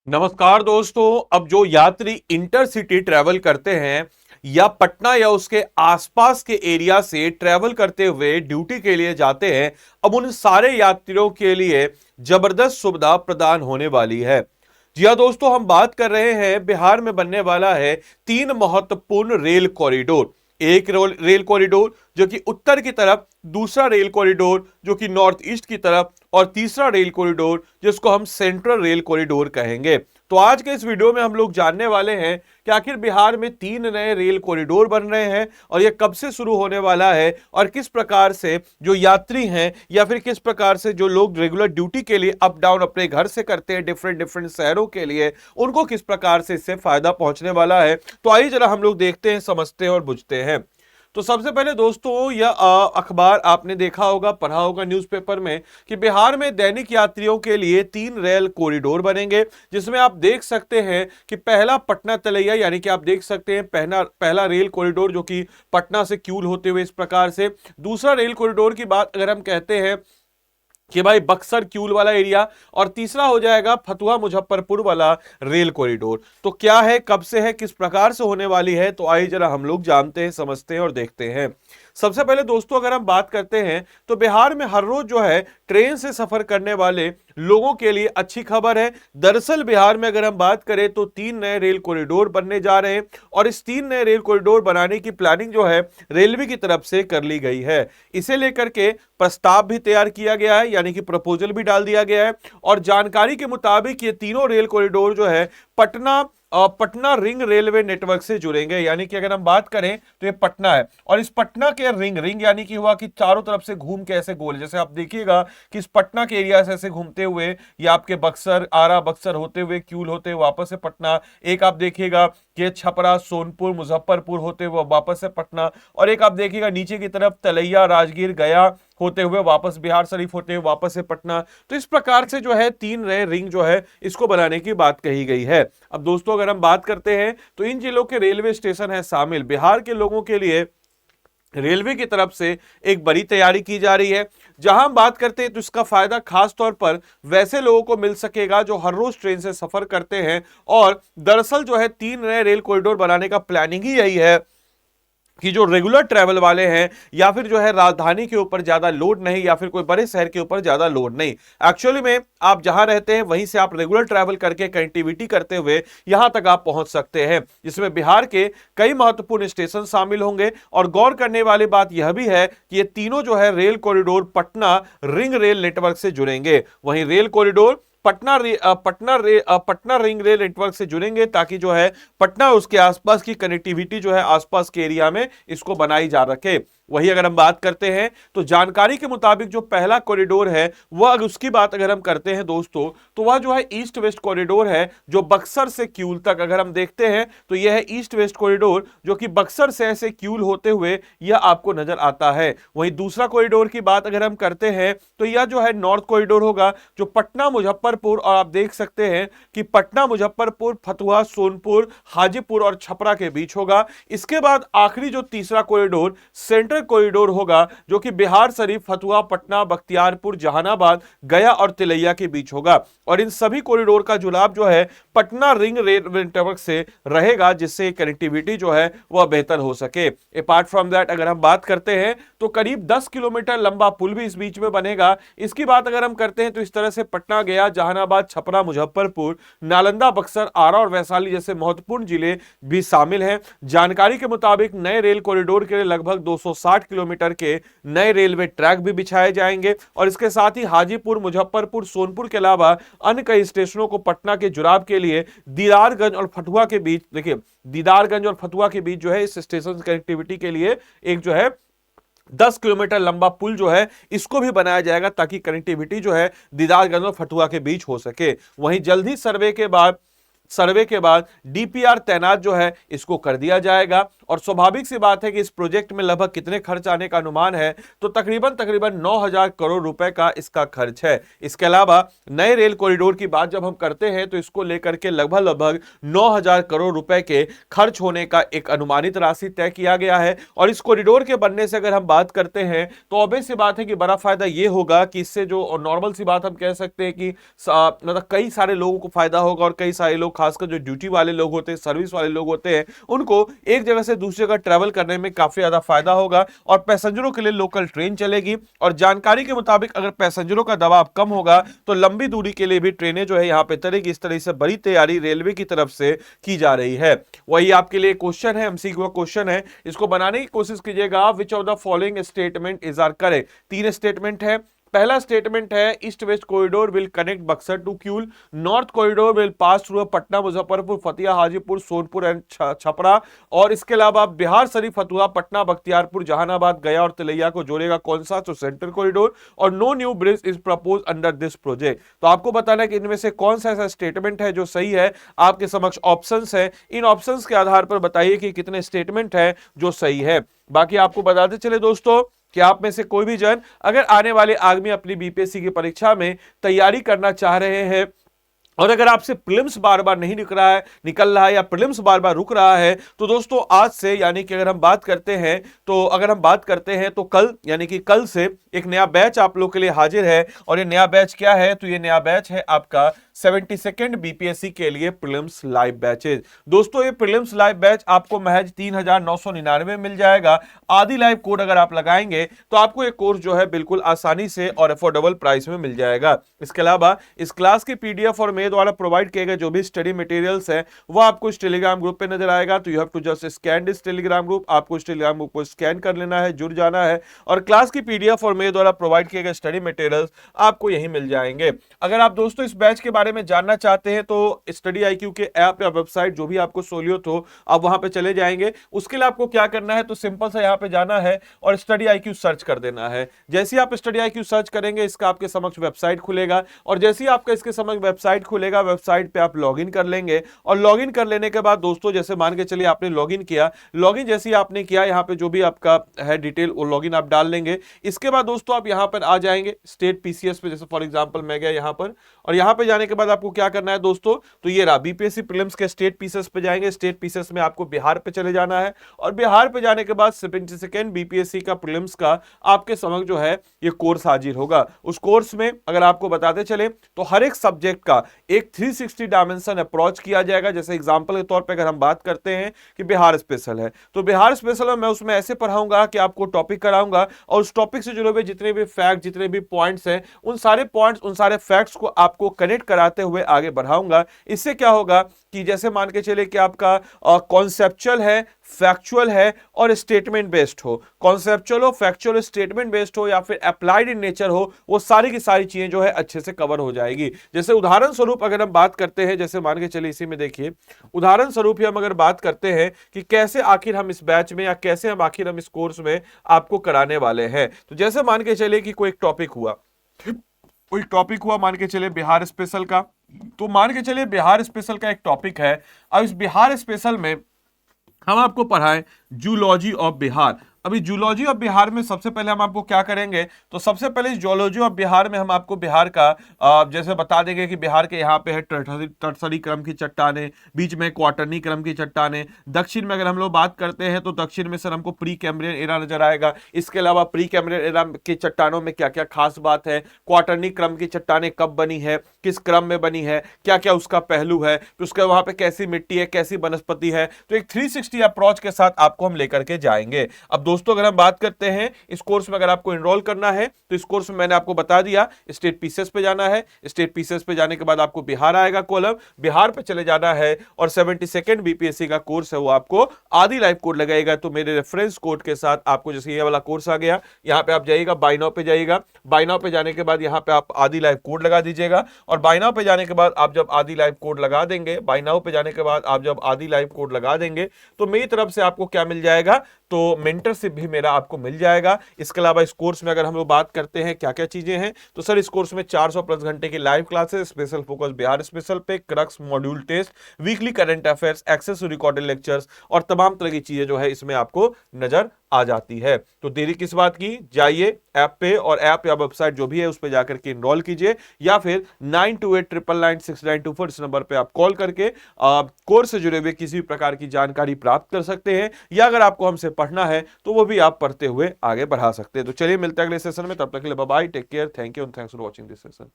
नमस्कार दोस्तों। अब जो यात्री इंटरसिटी ट्रैवल करते हैं या पटना या उसके आसपास के एरिया से ट्रैवल करते हुए ड्यूटी के लिए जाते हैं, अब उन सारे यात्रियों के लिए जबरदस्त सुविधा प्रदान होने वाली है। जी हाँ दोस्तों, हम बात कर रहे हैं बिहार में बनने वाला है तीन महत्वपूर्ण रेल कॉरिडोर। एक रेल कॉरिडोर जो कि उत्तर की तरफ, दूसरा रेल कॉरिडोर जो कि नॉर्थ ईस्ट की तरफ, और तीसरा रेल कॉरिडोर जिसको हम सेंट्रल रेल कॉरिडोर कहेंगे। तो आज के इस वीडियो में हम लोग जानने वाले हैं कि आखिर बिहार में तीन नए रेल कॉरिडोर बन रहे हैं और यह कब से शुरू होने वाला है और किस प्रकार से जो यात्री हैं या फिर किस प्रकार से जो लोग रेगुलर ड्यूटी के लिए अप डाउन अपने घर से करते हैं डिफरेंट डिफरेंट शहरों के लिए, उनको किस प्रकार से इससे फायदा पहुंचने वाला है। तो आइए जरा हम लोग देखते हैं, समझते हैं और बुझते हैं। तो सबसे पहले दोस्तों, यह अखबार आपने देखा होगा, पढ़ा होगा न्यूज़पेपर में कि बिहार में दैनिक यात्रियों के लिए तीन रेल कॉरिडोर बनेंगे, जिसमें आप देख सकते हैं कि पहला पटना तलैया, यानी कि आप देख सकते हैं पहला रेल कॉरिडोर जो कि पटना से क्यूल होते हुए इस प्रकार से। दूसरा रेल कॉरिडोर की बात अगर हम कहते हैं कि भाई बक्सर क्यूल वाला एरिया, और तीसरा हो जाएगा फतुहा मुजफ्फरपुर वाला रेल कॉरिडोर। तो क्या है, कब से है, किस प्रकार से होने वाली है, तो आइए जरा हम लोग जानते हैं, समझते हैं और देखते हैं। सबसे पहले दोस्तों अगर हम बात करते हैं तो बिहार में हर रोज जो है ट्रेन से सफर करने वाले लोगों के लिए अच्छी खबर है। दरअसल बिहार में अगर हम बात करें तो तीन नए रेल कॉरिडोर बनने जा रहे हैं और इस तीन नए रेल कॉरिडोर बनाने की प्लानिंग जो है रेलवे की तरफ से कर ली गई है। इसे लेकर के प्रस्ताव भी तैयार किया गया है, यानी कि प्रपोजल भी डाल दिया गया है। और जानकारी के मुताबिक ये तीनों रेल कॉरिडोर जो है पटना रिंग रेलवे नेटवर्क से जुड़ेंगे। यानी कि अगर हम बात करें तो ये पटना है और इस पटना के रिंग रिंग यानी कि हुआ कि चारों तरफ से घूम के ऐसे गोल, जैसे आप देखिएगा कि इस पटना के एरिया से ऐसे घूमते हुए ये आपके बक्सर, आरा बक्सर होते हुए क्यूल होते हुए वापस से पटना। एक आप देखिएगा कि छपरा, सोनपुर, मुजफ्फरपुर होते हुए वापस से पटना। और एक आप देखिएगा नीचे की तरफ तलैया, राजगीर, गया होते हुए वापस बिहार शरीफ होते हुए वापस से पटना। तो इस प्रकार से जो है तीन नए रिंग जो है इसको बनाने की बात कही गई है। अब दोस्तों अगर हम बात करते हैं तो इन जिलों के रेलवे स्टेशन है शामिल। बिहार के लोगों के लिए रेलवे की तरफ से एक बड़ी तैयारी की जा रही है। जहां हम बात करते हैं तो इसका फायदा खास तौर पर वैसे लोगों को मिल सकेगा जो हर रोज ट्रेन से सफर करते हैं। और दरअसल जो है तीन नए रेल कॉरिडोर बनाने का प्लानिंग ही यही है कि जो रेगुलर ट्रैवल वाले हैं या फिर जो है राजधानी के ऊपर ज्यादा लोड नहीं, या फिर कोई बड़े शहर के ऊपर ज्यादा लोड नहीं, एक्चुअली में आप जहां रहते हैं वहीं से आप रेगुलर ट्रैवल करके कनेक्टिविटी करते हुए यहां तक आप पहुंच सकते हैं, जिसमें बिहार के कई महत्वपूर्ण स्टेशन शामिल होंगे। और गौर करने वाली बात यह भी है कि ये तीनों जो है rail corridor Patna ring rail network से जुड़ेंगे। वहीं rail corridor Patna ring rail network से जुड़ेंगे ताकि जो है पटना उसके आसपास की कनेक्टिविटी जो है आसपास के एरिया में इसको बनाई जा रखे। वही अगर हम बात करते हैं तो जानकारी के मुताबिक जो पहला कॉरिडोर है वह, अगर उसकी बात अगर हम करते हैं दोस्तों, तो वह जो है ईस्ट वेस्ट कॉरिडोर है, जो बक्सर से क्यूल तक अगर हम देखते हैं तो यह है ईस्ट वेस्ट कॉरिडोर, जो कि बक्सर से ऐसे क्यूल होते हुए यह आपको नजर आता है। वहीं दूसरा कॉरिडोर की बात अगर हम करते हैं तो यह जो है नॉर्थ कॉरिडोर होगा, जो पटना मुजफ्फरपुर, और आप देख सकते हैं कि पटना मुजफ्फरपुर, फतुहा, सोनपुर, हाजीपुर और छपरा के बीच होगा। इसके बाद आखिरी जो तीसरा कॉरिडोर सेंट्रल कॉरिडोर होगा, जो कि बिहार शरीफ, फतुहा, पटना, बख्तियारपुर, जहानाबाद, गया और तिलैया के बीच होगा। और इन सभी कॉरिडोर का जुड़ाव जो है पटना रिंग रेल नेटवर्क से रहेगा, जिससे कनेक्टिविटी जो है वह बेहतर हो सके। अपार्ट फ्रॉम दैट अगर हम बात करते हैं तो करीब 10 किलोमीटर लंबा पुल भी इस बीच में बनेगा। इसकी बात अगर हम करते हैं तो इस तरह से पटना, गया, जहानाबाद, छपरा, मुजफ्फरपुर, नालंदा, बक्सर, आरा और वैशाली जैसे महत्वपूर्ण जिले भी शामिल हैं। जानकारी के मुताबिक नए रेल कॉरिडोर के लिए लगभग 260 किलोमीटर के नए रेलवे ट्रैक भी बिछाए जाएंगे। और इसके साथ ही हाजीपुर, मुजफ्फरपुर, सोनपुर के अलावा अन्य कई स्टेशनों को पटना के जुड़ाव के लिए दीदारगंज और फतुहा के बीच, देखिए दीदारगंज और फतुहा के बीच जो है इस स्टेशन कनेक्टिविटी के लिए एक जो है 10 किलोमीटर लंबा पुल जो है इसको भी बनाया जाएगा, ताकि कनेक्टिविटी जो है दीदारगंज और फतुहा के बीच हो सके। वहीं जल्द ही सर्वे के बाद सर्वे के बाद डीपीआर तैनात जो है इसको कर दिया जाएगा। और स्वाभाविक सी बात है कि इस प्रोजेक्ट में लगभग कितने खर्च आने का अनुमान है, तो तकरीबन 9,000 करोड़ रुपए का इसका खर्च है। इसके अलावा नए रेल कॉरिडोर की बात जब हम करते हैं तो इसको लेकर के लगभग 9,000 करोड़ रुपए के खर्च होने का एक अनुमानित राशि तय किया गया है। और इस कॉरिडोर के बनने से अगर हम बात करते हैं तो ऑब्वियस सी बात है कि बड़ा फायदा यह होगा कि इससे जो नॉर्मल सी बात हम कह सकते हैं कि मतलब कई सारे लोगों को फायदा होगा, और कई सारे लोग खासकर जो ड्यूटी वाले लोग होते हैं, सर्विस वाले लोग होते हैं, उनको एक जगह से दूसरी जगह ट्रैवल करने में काफी ज्यादा फायदा होगा। और पैसेंजरों के लिए लोकल ट्रेन चलेगी, और जानकारी के मुताबिक अगर पैसेंजरों का दबाव कम होगा तो लंबी दूरी के लिए भी ट्रेनें जो है यहां पे तरेगी। इस तरह से बड़ी तैयारी रेलवे की तरफ से की जा रही है। वही आपके लिए क्वेश्चन है, एमसीक्यू क्वेश्चन है, इसको बनाने की कोशिश कीजिएगा। Which of the following statement is are correct. 3 statement है। पहला स्टेटमेंट है east west corridor will connect Buxar to Kiul, north corridor will pass through Patna, Muzaffarpur, Fatia, Hajipur, Sonpur and Chhapra. और इसके अलावा बिहार शरीफ, फतुहा, पटना, बख्तियारपुर, जहानाबाद, गया और तिलैया को जोड़ेगा कौन सा, तो सेंट्रल कॉरिडोर। और no new bridge is propose under this project. तो आपको बताना है कि इनमें से कौन सा ऐसा स्टेटमेंट है जो सही है। आपके समक्ष ऑप्शंस है, इन ऑप्शंस के आधार पर बताइए कि कितने स्टेटमेंट है जो सही है। बाकी आपको बताते चले दोस्तों कि आप में से कोई भी जन अगर आने वाले आगामी अपनी बीपीएससी की परीक्षा में तैयारी करना चाह रहे हैं, और अगर आपसे प्रीलिम्स बार बार नहीं निकल रहा है या प्रीलिम्स बार बार रुक रहा है, तो दोस्तों आज से यानी कि अगर हम बात करते हैं तो कल यानी कि कल से एक नया बैच आप लोग के लिए हाजिर है। और ये नया बैच क्या है, तो ये नया बैच है आपका 72nd बीपीएससी के लिए प्रीलिम्स लाइव बैचेज। दोस्तों ये प्रीलिम्स लाइव बैच आपको महज 3,999 मिल जाएगा। आदि लाइव कोड अगर आप लगाएंगे तो आपको ये कोर्स जो है बिल्कुल आसानी से और अफोर्डेबल प्राइस में मिल जाएगा। इसके अलावा इस क्लास की पीडीएफ और मेरे द्वारा प्रोवाइड किए गए जो भी स्टडी मटेरियल्स है वो आपको इस टेलीग्राम ग्रुप पे नजर आएगा। तो you have to just scan this Telegram group. आपको इस टेलीग्राम ग्रुप को स्कैन कर लेना है, जुड़ जाना है, और क्लास की पीडीएफ और मेरे द्वारा प्रोवाइड किए गए स्टडी मटेरियल्स आपको यही मिल जाएंगे। अगर आप दोस्तों इस बैच के बारे में जानना चाहते हैं तो स्टडी आईक्यू के ऐप या वेबसाइट जो भी आपको सहूलियत हो आप वहां पे चले जाएंगे। उसके लिए आपको क्या करना है, तो सिंपल सा यहाँ पे जाना है और स्टडी आईक्यू सर्च कर देना है। जैसे ही आप स्टडी आईक्यू सर्च करेंगे इसका आपके समक्ष वेबसाइट खुलेगा, और जैसे ही आपका इसके समक्ष वेबसाइट खुलेगा वेबसाइट पे आप लॉगिन कर लेंगे। और लॉगिन कर लेने के बाद दोस्तों जैसे मान के चलिए आपने लॉगिन किया, लॉगिन जैसे ही आपने किया यहाँ पे जो भी आपका है डिटेल वो लॉगिन आप डाल लेंगे। इसके बाद दोस्तों आप यहाँ पर आ जाएंगे स्टेट पीसीएस पे, जैसे फॉर एग्जांपल मैं गया यहाँ पर, और यहाँ पे जाने के बाद आपको क्या करना है दोस्तों, तो ये रहा बीपीएससी प्रीलिम्स के स्टेट पीसीएस पे जाएंगे। स्टेट पीसीएस में आपको बिहार पे चले जाना है, और बिहार पे जाने के बाद 72nd बीपीएससी का प्रीलिम्स का आपके समक्ष जो है ये कोर्स हाजिर होगा। उस कोर्स में अगर आपको बताते चले तो हर एक सब्जेक्ट का एक 360 डायमेंशन अप्रोच किया जाएगा। जैसे एग्जांपल के तौर पे अगर हम बात करते हैं कि बिहार स्पेशल है, तो बिहार स्पेशल में मैं उसमें ऐसे पढ़ाऊंगा कि आपको टॉपिक कराऊंगा, और उस टॉपिक से जुड़े हुए जितने भी फैक्ट, जितने भी पॉइंट्स हैं, उन सारे पॉइंट्स, उन सारे फैक्ट्स को आपको कनेक्ट कराते हुए आगे बढ़ाऊंगा। इससे क्या होगा कि जैसे मान के चले कि आपका कॉन्सेप्चुअल है, फैक्चुअल है और स्टेटमेंट बेस्ड हो, कॉन्सेप्चुअल हो, फैक्चुअल, स्टेटमेंट बेस्ड हो या फिर अप्लाइड इन नेचर हो, वो सारी की सारी चीजें जो है अच्छे से कवर हो जाएगी। जैसे उदाहरण स्वरूप अगर हम बात करते हैं, जैसे मान के चलिए इसी में देखिए उदाहरण स्वरूप ही हम अगर बात करते हैं कि कैसे आखिर हम इस बैच में या कैसे हम आखिर हम इस कोर्स में आपको कराने वाले हैं। तो जैसे मान के चलिए कि कोई टॉपिक हुआ मान के चलिए बिहार स्पेशल का, तो मान के चलिए बिहार स्पेशल का एक टॉपिक है। अब इस बिहार स्पेशल में हम आपको पढ़ाएं जूलॉजी ऑफ बिहार। अभी जूलॉजी ऑफ बिहार में सबसे पहले हम आपको क्या करेंगे, तो सबसे पहले इस जूलॉजी ऑफ बिहार में हम आपको बिहार का जैसे बता देंगे कि बिहार के यहाँ पे है टर्सरी क्रम की चट्टानें, बीच में क्वार्टरनी क्रम की चट्टानें। दक्षिण में अगर हम लोग बात करते हैं तो दक्षिण में सर हमको प्री कैम्ब्रियन एरा नजर आएगा। इसके अलावा प्री कैम्ब्रियन एरा की चट्टानों में क्या क्या खास बात है, क्वार्टरनी क्रम की चट्टानें कब बनी है, किस क्रम में बनी है, क्या क्या उसका पहलू है, तो उसके वहां पे कैसी मिट्टी है, कैसी वनस्पति है। तो एक 360 अप्रोच के साथ आपको हम लेकर के जाएंगे। अब दोस्तों अगर हम बात करते हैं इस कोर्स में अगर आपको एनरोल करना है तो इस कोर्स में मैंने आपको बता दिया स्टेट पीसीएस पे जाना है। स्टेट पीसीएस पे जाने के बाद आपको बिहार आएगा कॉलम, बिहार पे चले जाना है, और 72nd बीपीएससी का कोर्स है वो आपको आदि लाइव कोड लगाएगा। तो मेरे रेफरेंस कोड के साथ आपको जैसे ये वाला कोर्स आ गया, यहाँ पे आप जाइएगा, बाय नाउ पे जाइएगा, बाय नाउ पे जाने के बाद यहाँ पे आप आदि लाइव कोड लगा दीजिएगा, और बाय नाउ पे जाने के बाद आप जब आदि लाइव कोड लगा देंगे, बाय नाउ पे जाने के बाद आप जब आदि लाइव कोड लगा देंगे तो मेरी तरफ से आपको क्या मिल जाएगा, तो मेंटरशिप भी मेरा आपको मिल जाएगा। इसके अलावा इस कोर्स में अगर हम लोग बात करते हैं क्या क्या चीजें हैं, तो सर इस कोर्स में 400 प्लस घंटे की live classes, special focus Bihar special पे, crux module test, weekly current affairs, access to recorded lectures और तमाम तरह की चीजें जो है इसमें आपको नजर आ जाती है। तो देरी किस बात की, जाइए ऐप पे और ऐप या वेबसाइट जो भी है उस पे जाकर के इनरोल कीजिए, या फिर 9289996924 इस नंबर पे आप कॉल करके कोर्स से जुड़े हुए किसी भी प्रकार की जानकारी प्राप्त कर सकते हैं, या अगर आपको हमसे पढ़ना है तो वो भी आप पढ़ते हुए आगे बढ़ा सकते हैं। तो चलिए मिलते हैं अगले सेशन में, तब तक के लिए bye bye, take care, thank you and thanks for watching this session.